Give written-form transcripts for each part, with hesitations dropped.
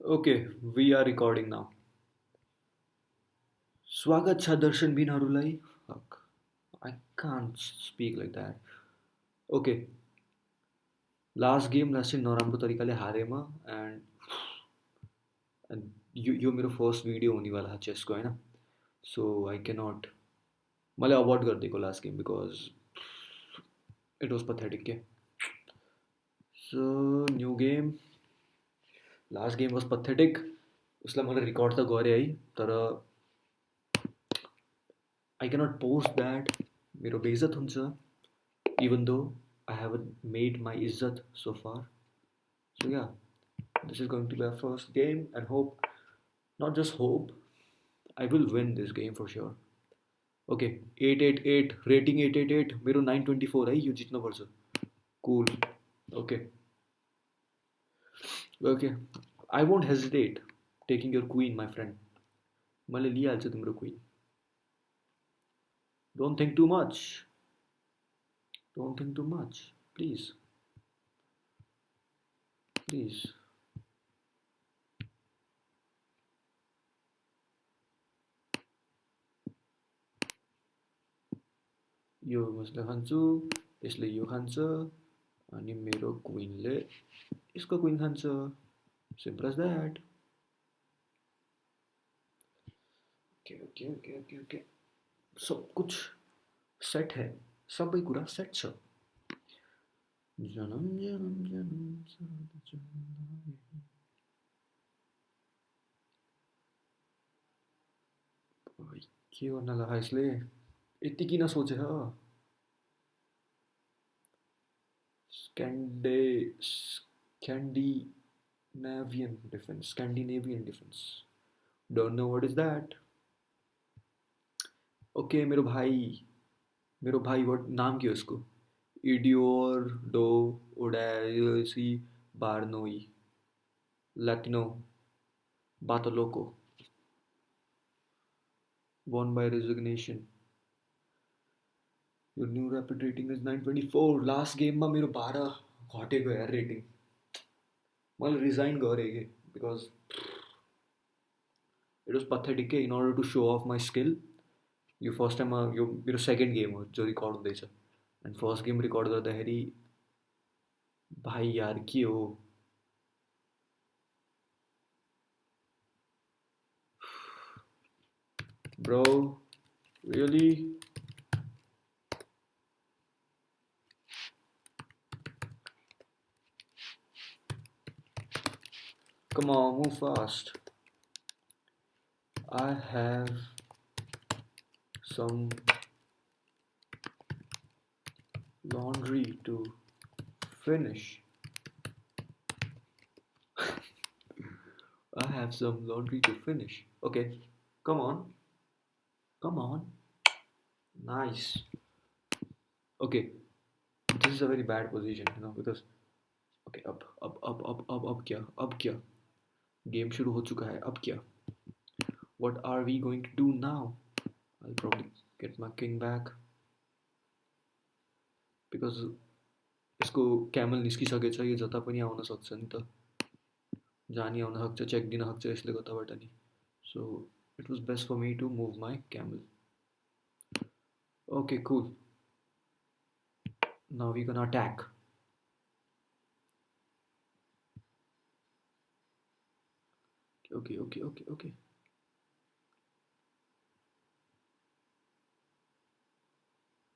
Okay, we are recording now. स्वागत छ दर्शनबिनहरूलाई. Fuck, I can't speak like that. Okay, last game last चाहिँ नराम्रो तरिकाले हारेँ म and यो मेरो फर्स्ट भिडियो हुनेवाला छ चेसको होइन. सो आई क्यानट मैले अभोइड गरिदिएको last game because it was pathetic के. So new game. Last game was pathetic. उसलाई मैले रिकर्ड त गरेँ है, तर आई क्यानट पोस्ट द्याट. मेरो बेइज्जत हुन्छ even though I haven't made my izzat so far. So yeah, this is going to be our first game and hope, not just hope, I will win this game for sure. Okay, 888 rating 888 मेरो 924 है यो जित्नुपर्छ. Cool. Okay. Okay. I won't hesitate taking your queen my friend. मैले लिइहाल्छु तिम्रो queen. Don't think too much. Don't think too much. Please. Please. यो मसले खान्छु, यसले यो खान्छ, अनि मेरो क्वीनले इसको क्वीन खान्छ. Simple as that. Okay okay okay okay okay. सब कुछ सेट है, सबै कुरा सेट छ. जनम जनम जनम साथ चल्दा भाइ के गर्न लाग्यो यसले. यति किन सोचेछ. Scandinavian defense. Don't know what is that. Okay मेरो भाई what नाम क्या है उसको. इडियोर dough ओडासी बारनोई Latino Batoloco won by resignation. Your new rapid rating is 924. Last game मा मेरो 12 घटेको यार रेटिङ. मैले रिजाइन गरेँ कि बिकज इट वाज पथेटिक के. In order to show off my skill. यो फर्स्ट टाइममा यो मेरो सेकेन्ड गेम हो जो रिकर्ड हुँदैछ. एन्ड फर्स्ट गेम रिकर्ड गर्दाखेरि भाइ यार के हो. Bro really. Come on, move fast. I have some laundry to finish. I have some laundry to finish. Okay, come on. Come on. Nice. Okay, this is a very bad position, because okay, अब क्या game शुरू हो चुका है. अब क्या. What are we going to do now? I'll probably get my king back because यसको camel निस्किसकेछ. यो जता पनि आउन सक्छ नि त. जहाँ नि आउन सक्छ, चेक दिन सक्छ यसले कताबाट नि. So it was best for me to move my camel. Okay, cool. Now we're gonna attack. Okay.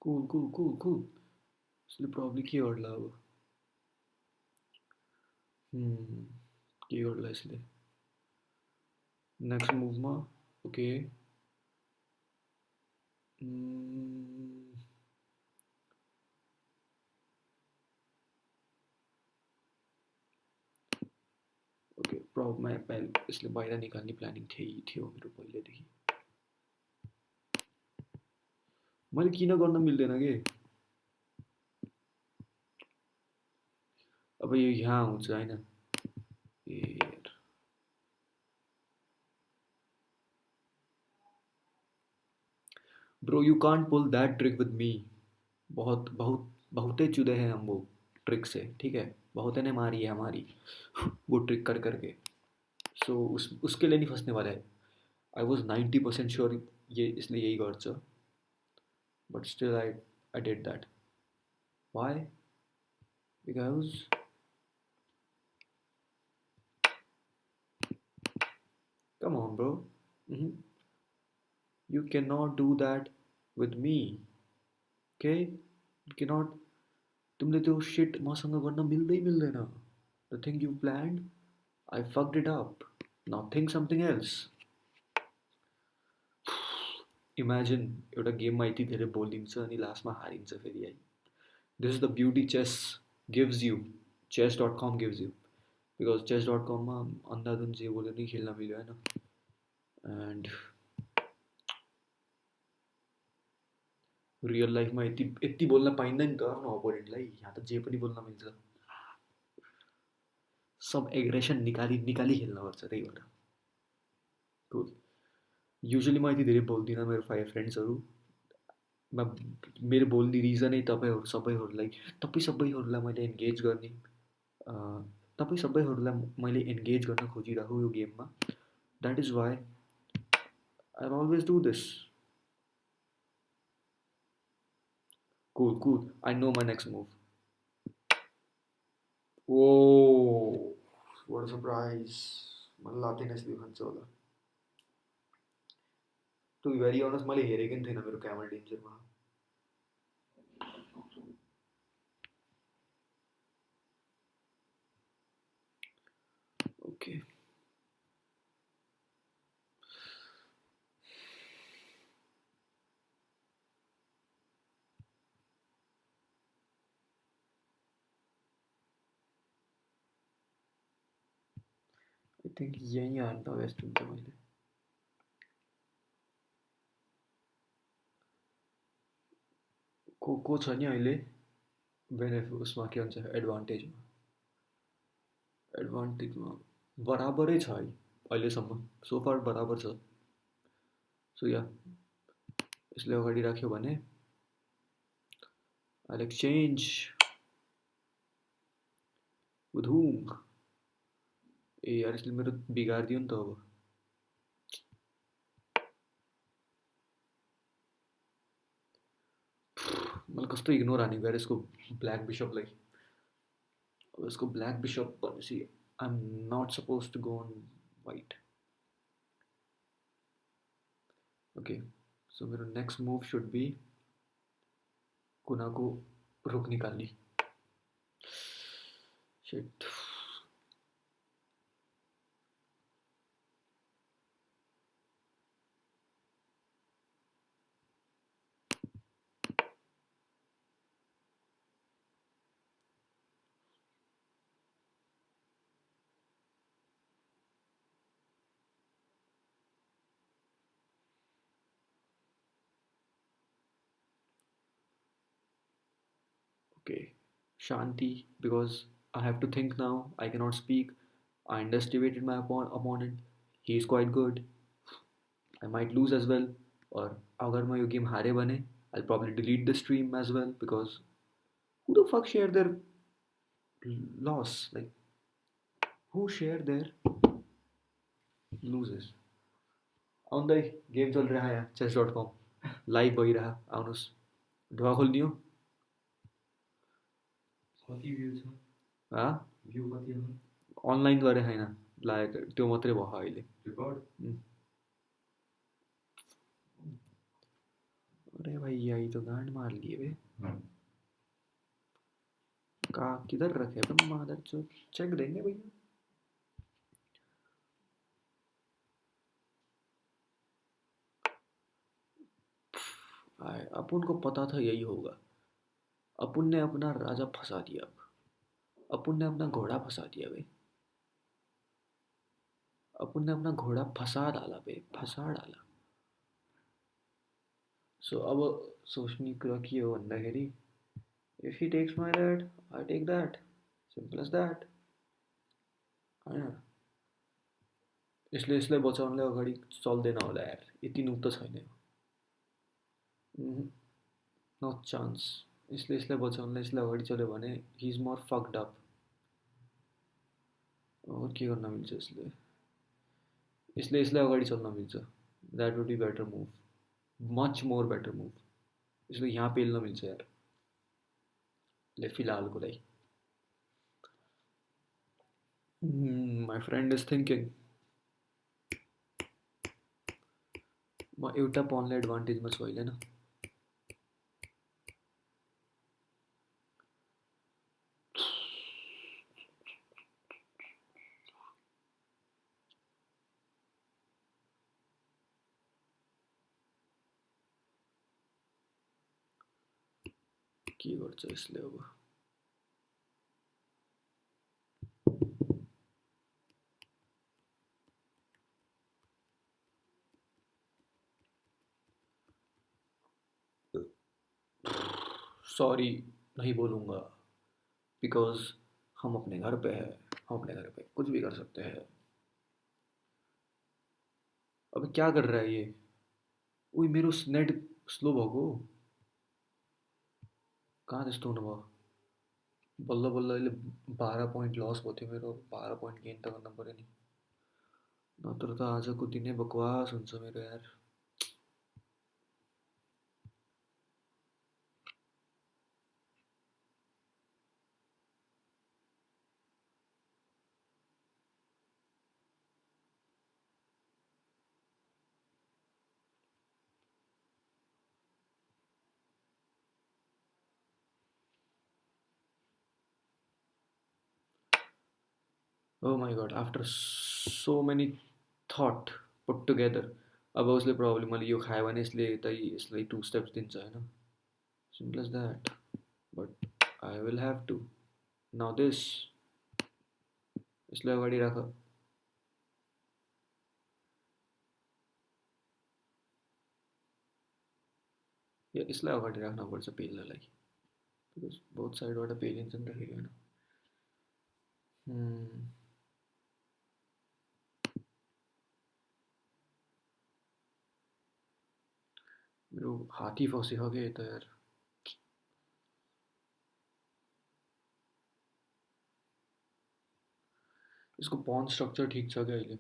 Cool. इसले probably के गर्ला अब. के गर्ला यसले. नेक्स्ट मुभमा ओके. ओके प्रब्लम यसले बाहिर निकाल्ने प्लानिङ थियो मेरो पहिलेदेखि. मैले किन गर्न मिल्दैन के. अब यो यहाँ हुन्छ हैन. Bro you can't pull that trick with me. बहुते चुदे हैं हम वो ट्रिक से. ठीक है, बहुते ने मारी है हमारी वो ट्रिक कर करके. सो उसके लिए नहीं फँसने वाला है. आई वॉज 90% श्योर ये इसलिए यही गर्छ, but still I did that. Why? Because come on bro. You can not do that with me. Okay, you can not. तिमीले त्यो सिट मसँग गर्न मिल्दैन. The thing you planned, I fucked it up. Now think something else. Imagine एउटा गेममा यति धेरै बोलिन्छ अनि लास्टमा हारिन्छ फेरि है. This is the beauty chess gives you. chess.com gives you. Because chess.comमा अन्धाधुन जे बोल्यो नि खेल्न मिल्यो होइन. एन्ड रियल लाइफमा यति यति बोल्न पाइँदैन नि त आफ्नो अपोनेन्टलाई. यहाँ त जे पनि बोल्न मिल्छ. सब एग्रेसन निकाली निकाली खेल्नुपर्छ त्यही भएर. कुल. युजली म यति धेरै बोल्दिनँ मेरो 5 फ्रेन्ड्सहरू. मेरो बोल्ने रिजनै तपाईँ सबैहरूलाई मैले एन्गेज गर्ने, तपाईँ सबैहरूलाई मैले एन्गेज गर्न खोजिरहेको यो गेममा. That is why I always do this. Cool. I know my next move. Oh, what a surprise. मलाई लाग्थेन यसले खान्छ होला. टु बी भेरी अनेस्ट मैले हेरेको नि थिएन मेरो क्यामल डेन्जरमा. ओके. आई थिङ्क यहीँ हाल्दा बेस्ट हुन्छ. मैले को छ नि अहिले उसमा के भन्छ एडभान्टेजमा बराबरै छ है अहिलेसम्म. सोफार बराबर छ. सो या यसले अगाडि राख्यो भने I'll exchange with whom? ए यार यसले मेरो बिगारिदियो नि त अब. मैले कस्तो इग्नोर हानेको यार यसको ब्ल्याक बिसपलाई. अब यसको ब्ल्याक बिसप भनेपछि I am not suppose to go on white. Okay, so मेरो नेक्स्ट मुभ सुड बी कुनाको रुक निकाल्ने. Shit. Okay, Shanti, because I have to think now. I cannot speak. I underestimated my opponent. He is quite good. I might lose as well. Or अगर मैं यो game हारे भने I'll probably delete the stream as well because who the fuck share their loss? Like who share their loses? आउँदै game चलिरहेको यहाँ chess.com live भइरह. आउनुहोस्. ढुवा खोल्ने हो. कति भ्यू छ? भ्यू कति हो? अनलाइन गरे छैन लागेको त्यो मात्रै भयो अहिले. रिकॉर्ड? अरे भाई यही तो गांड मार लिए बे. का किधर रखे बे मादर चोद. चेक देंगे भैया. अपन को पता था यही होगा. अपन ने अपना राजा फंसा दिया. अपन ने अपना घोड़ा फंसा दिया बे. अपन ने अपना घोड़ा फंसा डाला बे. फंसा डाला. सो अब सोच्ने कुरा के हो भन्दाखेरि if he takes my that, I take that. Simple as that. होइन. यसलाई बचाउनलाई अगाडि चल्दैन होला यार. यति नुक त छैन. नट चान्स. यसलाई बचाउनलाई यसलाई अगाडि चल्यो भने he is more fucked up. और के गर्न मिल्छ यसले. इसलिए इसलिए अगाडि चल्न मिल्छ. That would be better move. Much more better move. इसलिए यहाँ पेल्न मिल्छ यार. ले फिलहालको लागि. माई फ्रेन्ड इज थिङ्किङ म एउटा पनलाई एडभान्टेजमा छु होइन. के गर्छ यसले अब. सॉरी नहीं बोलूँगा बिकॉज हम अपने घर पे हैं. हम अपने घर पे कुछ भी कर सकते हैं. अब क्या कर रहा है ये. उही मेरो नेट स्लो भएको. कहाँ त्यस्तो हुनु भयो. बल्ल बल्ल अहिले 12 पोइन्ट लस भयो थियो मेरो. 12 पोइन्ट गेन त गर्न पऱ्यो नि. नत्र त आजको दिनै बकवास हुन्छ मेरो यार. Oh my god, after so many thought put together, अब उसले probably मैले यो खायो भने यसले 2 steps दिन्छ होइन. Simple as that. But I will have to. Now this. यसलाई अगाडि राख. यसलाई अगाडि राख्नुपर्छ पेल्नलाई. बिकज बोथ साइडबाट पेलिन्छ नि त फेरि होइन. मेरो हात्ती फसेको क्या यता यार. यसको पन स्ट्रक्चर ठिक छ क्या अहिले.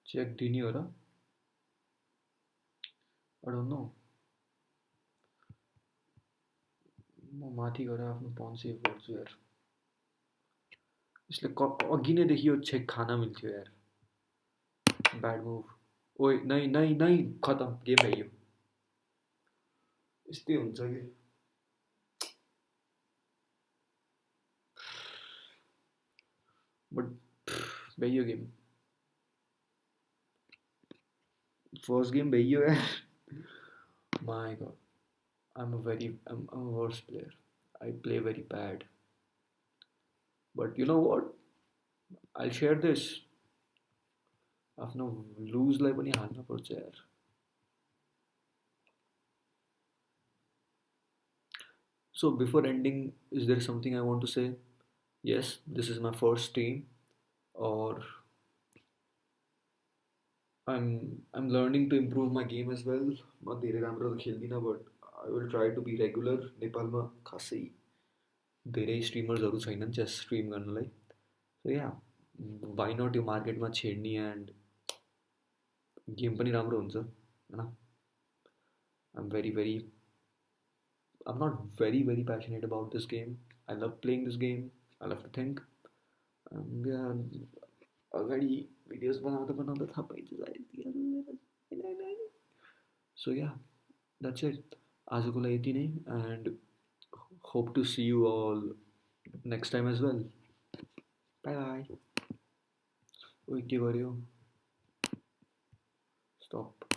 चेक दिने हो र. I don't know. म माथि गएर आफ्नो पन सेभ गर्छु यार. यसले अघि नैदेखि यो चेक खान मिल्थ्यो यार. Bad move. ओइ नै नै नै खतम. गेम भइयो. यस्तै हुन्छ कि. बट भइयो गेम. फर्स्ट गेम भइयो यार. My god. I'm a worse player. I play very bad. But you know what? I'll share this. आफ्नो लुजलाई पनि हाल्नुपर्छ यार. So before ending, is there something I want to say? Yes, this is my first stream, or I'm learning to improve my game as well. म धेरै राम्रो त खेल्दिनँ, but I will try to be regular. नेपालमा खासै धेरै स्ट्रिमर्सहरू छैनन् chess stream गर्नलाई. सो या वाइ नट यो मार्केटमा छेड्ने एन्ड गेम पनि राम्रो हुन्छ होइन. I'm very very I'm not very passionate about this game. I love playing this game. I love to think. Yeah, अगाडि भिडियोज बनाउँदा बनाउँदा थाहा पाइन्छ सायद. So yeah, that's it. आजको लागि यति नै. And hope to see you all next time as well. Bye bye. ओइ के गर्यो. Stop.